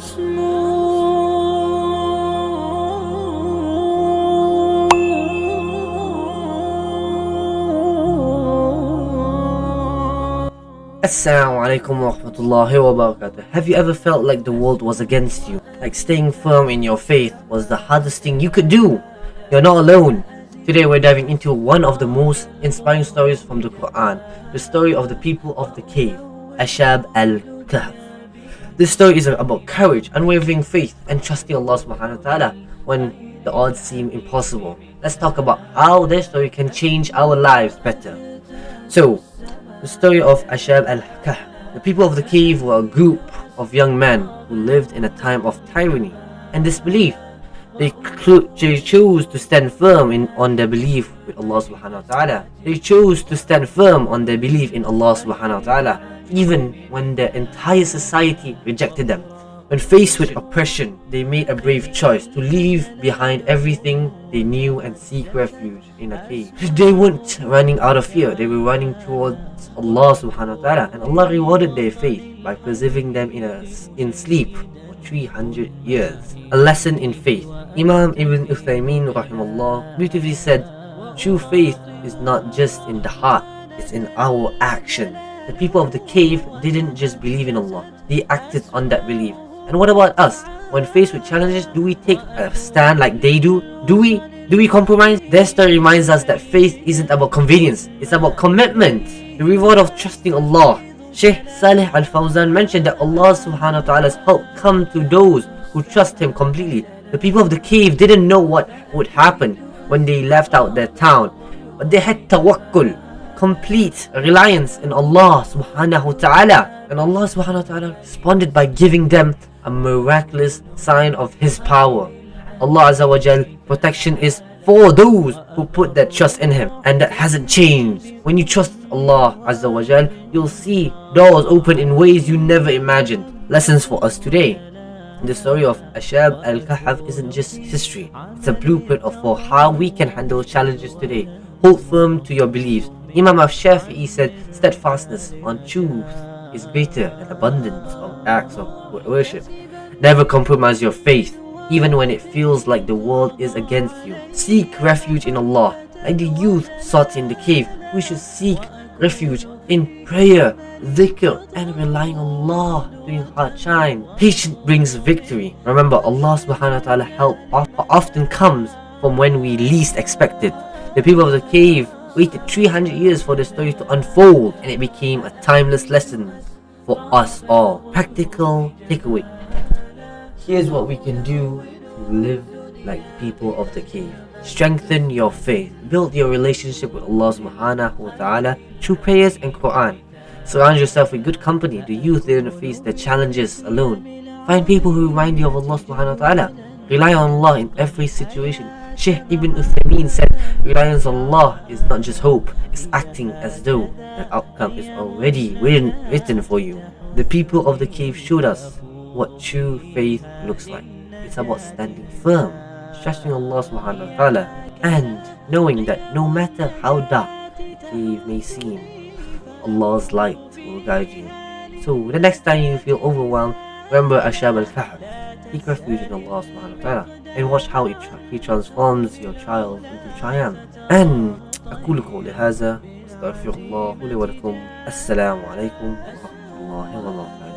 Assalamu alaikum wa rahmatullahi wa barakatuh. Have you ever felt like the world was against you? Like staying firm in your faith was the hardest thing you could do? You're not alone. Today we're diving into one of the most inspiring stories from the Quran, the story of the people of the cave, Ashab al-Kahf. This story is about courage, unwavering faith, and trusting Allah subhanahu wa ta'ala when the odds seem impossible. Let's talk about how their story can change our lives better. So, the story of Ashab al-Kahf. The people of the cave were a group of young men who lived in a time of tyranny and disbelief. They chose to stand firm on their belief with Allah subhanahu wa ta'ala. They chose to stand firm on their belief in Allah subhanahu wa ta'ala, even when their entire society rejected them. When faced with oppression, they made a brave choice to leave behind everything they knew and seek refuge in a cave. They weren't running out of fear, they were running towards Allah subhanahu wa ta'ala, and Allah rewarded their faith by preserving them in sleep for 300 years. A lesson in faith. Imam Ibn Uthaymeen rahimahullah beautifully said, true faith is not just in the heart, it's in our action. The people of the cave didn't just believe in Allah, they acted on that belief. And what about us? When faced with challenges, do we take a stand like they do? Do we compromise? Their story reminds us that faith isn't about convenience, it's about commitment. The reward of trusting Allah. Shaykh Salih al-Fawzan mentioned that Allah subhanahu wa ta'ala's help come to those who trust Him completely. The people of the cave didn't know what would happen when they left out their town, but they had tawakkul, complete reliance in Allah subhanahu wa ta'ala. And Allah subhanahu wa ta'ala responded by giving them a miraculous sign of His power. Allah Azza wa Jal protection is for those who put their trust in Him, and that hasn't changed. When you trust Allah Azza wa Jal, you'll see doors open in ways you never imagined. Lessons for us today. The story of Ashab al-Kahf isn't just history, it's a blueprint for how we can handle challenges today. Hold firm to your beliefs. Imam al-Shafi'i said, steadfastness on truth is greater than abundance of acts of worship. Never compromise your faith, even when it feels like the world is against you. Seek refuge in Allah. Like the youth sought in the cave, we should seek refuge in prayer, dhikr, and relying on Allah during hard time. Patience brings victory. Remember, Allah subhanahu wa ta'ala help often comes from when we least expect it. The people of the cave waited 300 years for the story to unfold, and it became a timeless lesson for us all. Practical takeaway. Here's what we can do to live like people of the cave. Strengthen your faith. Build your relationship with Allah subhanahu wa ta'ala through prayers and Quran. Surround yourself with good company. The youth didn't face their challenges alone. Find people who remind you of Allah subhanahu wa ta'ala. Rely on Allah in every situation. Shaykh Ibn Uthaymeen said, reliance on Allah is not just hope, it's acting as though the outcome is already written for you. The people of the cave showed us what true faith looks like. It's about standing firm, trusting Allah subhanahu wa ta'ala, and knowing that no matter how dark the cave may seem, Allah's light will guide you. So the next time you feel overwhelmed, remember Ashab al-Kahf. Seek refuge in Allah subhanahu wa ta'ala and watch how He transforms your trials into triumph. And أقول قولي هذا أستغفر الله لي ولكم. السلام عليكم ورحمة الله وبركاته.